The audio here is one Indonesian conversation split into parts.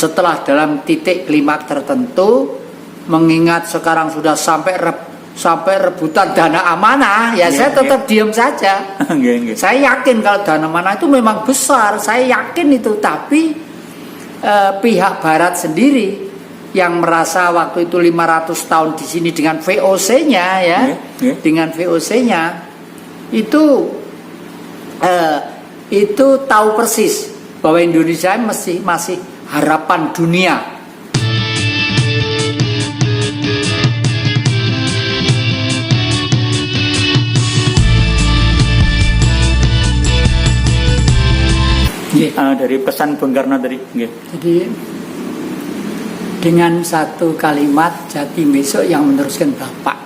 setelah dalam titik klimaks tertentu, mengingat sekarang sudah sampai rebutan dana amanah, ya saya tetap diam saja. Saya yakin kalau dana amanah itu memang besar, saya yakin itu, tapi pihak Barat sendiri yang merasa waktu itu 500 tahun di sini dengan VOC-nya ya, dengan VOC-nya itu tahu persis bahwa Indonesia masih harapan dunia. Dari pesan Bung Karno tadi. Jadi dengan satu kalimat Jatim besok yang meneruskan Bapak.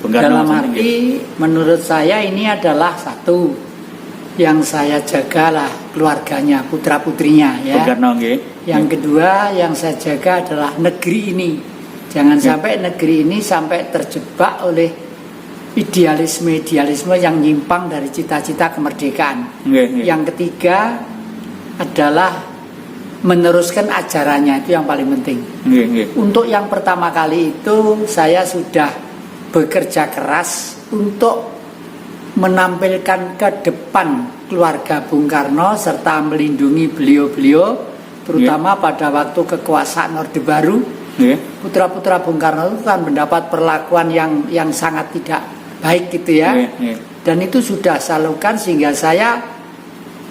Dalam arti menurut saya ini adalah satu yang saya jagalah keluarganya, putra putrinya ya. Yang kedua yang saya jaga adalah negeri ini. Jangan sampai negeri ini sampai terjebak oleh idealisme yang nyimpang dari cita-cita kemerdekaan. Yang ketiga adalah meneruskan ajarannya, itu yang paling penting. Untuk yang pertama kali itu saya sudah bekerja keras untuk menampilkan ke depan keluarga Bung Karno serta melindungi beliau-beliau, terutama pada waktu kekuasaan Orde Baru. Putra-putra Bung Karno itu kan mendapat perlakuan yang sangat tidak baik gitu ya. Dan itu sudah saya lakukan sehingga saya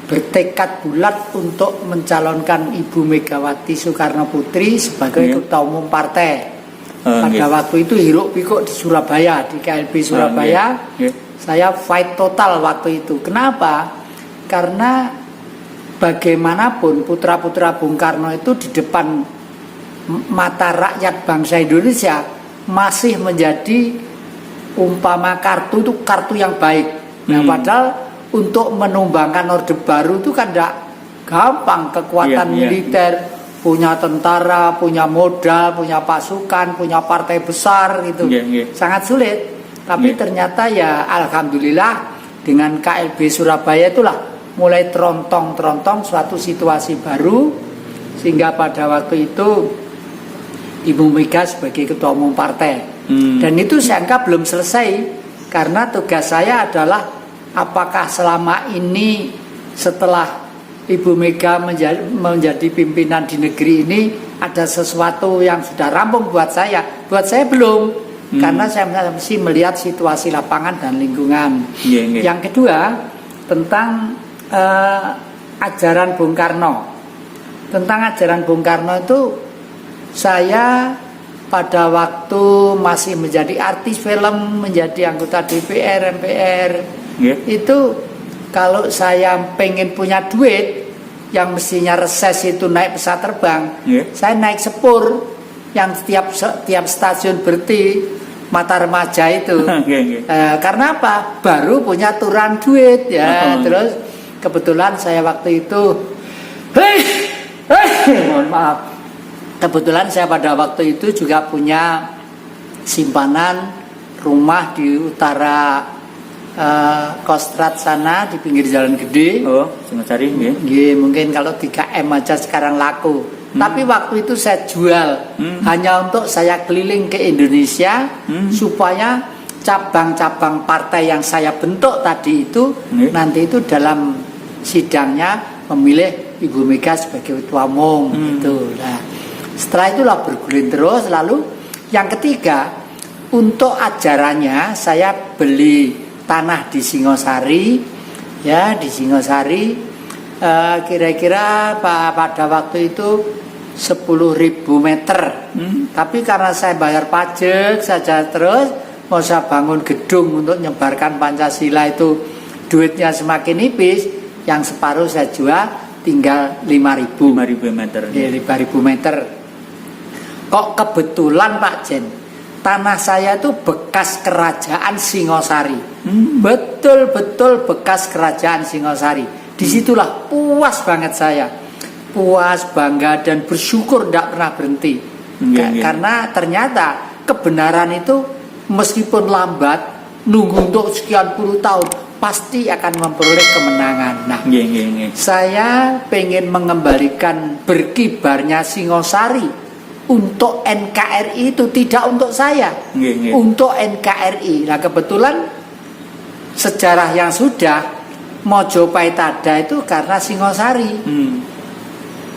bertekad bulat untuk mencalonkan Ibu Megawati Soekarno Putri sebagai Ketua Umum Partai. Pada waktu itu hiruk pikuk di Surabaya, di KLB Surabaya, saya fight total waktu itu. Kenapa? Karena bagaimanapun putra-putra Bung Karno itu di depan mata rakyat bangsa Indonesia masih menjadi umpama kartu itu kartu yang baik. Nah, padahal untuk menumbangkan Orde Baru itu kan tidak gampang. Kekuatan militer, punya tentara, punya modal, punya pasukan, punya partai besar gitu, sangat sulit. Tapi ternyata ya alhamdulillah dengan KLB Surabaya itulah mulai terontong suatu situasi baru, sehingga pada waktu itu Ibu Mega sebagai Ketua Umum Partai. Dan itu saya anggap belum selesai, karena tugas saya adalah apakah selama ini setelah Ibu Mega menjadi pimpinan di negeri ini ada sesuatu yang sudah rampung buat saya? Buat saya belum, karena saya mesti melihat situasi lapangan dan lingkungan. Yang kedua tentang ajaran Bung Karno. Tentang ajaran Bung Karno itu saya pada waktu masih menjadi artis film, menjadi anggota DPR, MPR, itu kalau saya pengen punya duit yang mestinya reses itu naik pesawat terbang, saya naik sepur yang tiap stasiun berhenti, Mata Remaja itu. Karena apa? Baru punya aturan duit ya. Terus kebetulan saya waktu itu mohon maaf. Kebetulan saya pada waktu itu juga punya simpanan rumah di utara Kostrad sana di pinggir Jalan Gede. Singosari. Mungkin kalau 3M aja sekarang laku. Tapi waktu itu saya jual hanya untuk saya keliling ke Indonesia supaya cabang-cabang partai yang saya bentuk tadi itu nanti itu dalam sidangnya memilih Ibu Mega sebagai Ketua Umum gitu. Nah, setelah itulah bergulir terus. Lalu yang ketiga, untuk ajarannya saya beli tanah di Singosari, ya di Singosari, kira-kira pada waktu itu 10.000 meter. Tapi karena saya bayar pajak saja terus, mau saya bangun gedung untuk menyebarkan Pancasila itu duitnya semakin nipis, yang separuh saya jual tinggal 5.000 meter. 5.000 meter. Kok kebetulan Pak Jen, tanah saya itu bekas kerajaan Singosari. Betul-betul bekas kerajaan Singosari. Disitulah puas banget saya. Puas, bangga, dan bersyukur tidak pernah berhenti. Karena ternyata kebenaran itu meskipun lambat, nunggu untuk sekian puluh tahun, pasti akan memperoleh kemenangan. Nah, Nggih, nggih, nggih. saya pengen mengembalikan berkibarnya Singosari untuk NKRI itu, tidak untuk saya, Nggih, nggih. untuk NKRI. Nah, kebetulan sejarah yang sudah Mojopahit itu karena Singosari.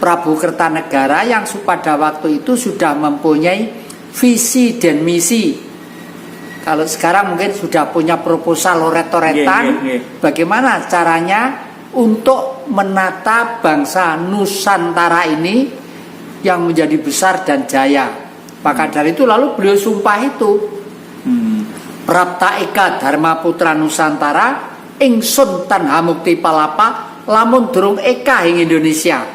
Prabu Kertanegara yang pada waktu itu sudah mempunyai visi dan misi. Kalau sekarang mungkin sudah punya proposal loret-loretan, bagaimana caranya untuk menata bangsa Nusantara ini yang menjadi besar dan jaya. Maka dari itu lalu beliau sumpah itu, Prapta Eka Dharma Putra Nusantara, ingsun tan hamukti palapa, lamun durung eka ing Indonesia,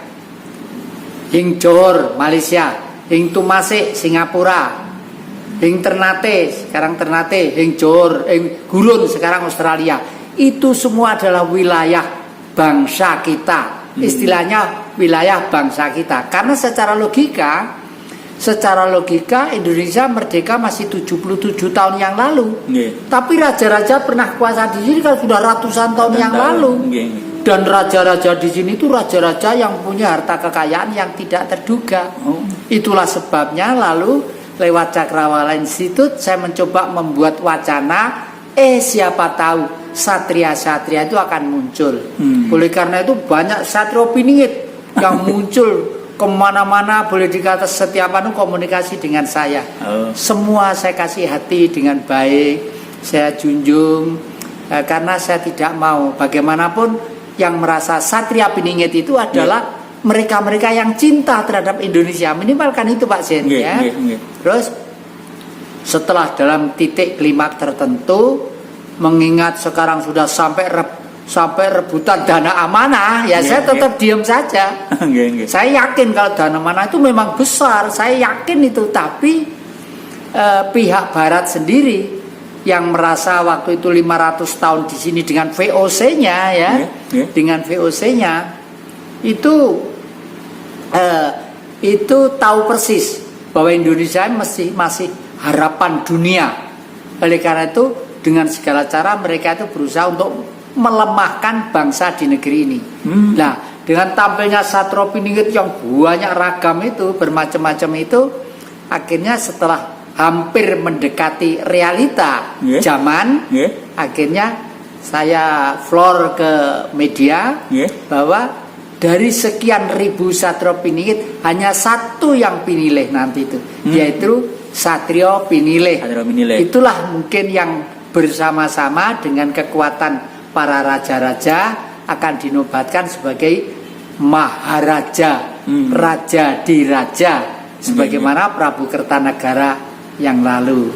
ing Johor Malaysia, ing Tumasik Singapura, ing Ternate, sekarang Ternate, ing Johor, ing Gurun, sekarang Australia. Itu semua adalah wilayah bangsa kita. Istilahnya wilayah bangsa kita. Karena secara logika Indonesia merdeka masih 77 tahun yang lalu. Tapi raja-raja pernah kuasa di sini kan sudah ratusan tahun yang lalu. Dan raja-raja di sini itu raja-raja yang punya harta kekayaan yang tidak terduga. Itulah sebabnya lalu lewat Cakrawala Institute saya mencoba membuat wacana, siapa tahu satria-satria itu akan muncul. Oleh karena itu banyak satria piningit yang muncul kemana-mana, boleh dikata setiap komunikasi dengan saya. Semua saya kasih hati dengan baik, saya junjung, karena saya tidak mau bagaimanapun yang merasa satria piningit itu adalah mereka-mereka yang cinta terhadap Indonesia. Minimalkan itu Pak Sen, ya. Terus setelah dalam titik klimak tertentu, mengingat sekarang sudah sampai rebutan dana amanah, ya saya tetap diam saja. Saya yakin kalau dana amanah itu memang besar, saya yakin itu. Tapi pihak Barat sendiri yang merasa waktu itu 500 tahun di sini dengan VOC-nya, ya, dengan VOC-nya itu tahu persis bahwa Indonesia masih harapan dunia. Oleh karena itu dengan segala cara mereka itu berusaha untuk melemahkan bangsa di negeri ini. Nah, dengan tampilnya satria piningit yang banyak ragam itu, bermacam-macam itu, akhirnya setelah hampir mendekati realita zaman, akhirnya saya floor ke media bahwa dari sekian ribu satria piningit hanya satu yang pinilih nanti itu, yaitu Satrio Pinilih. Itulah mungkin yang bersama-sama dengan kekuatan para raja-raja akan dinobatkan sebagai Maharaja, Raja di Raja, sebagaimana Prabu Kertanegara yang lalu.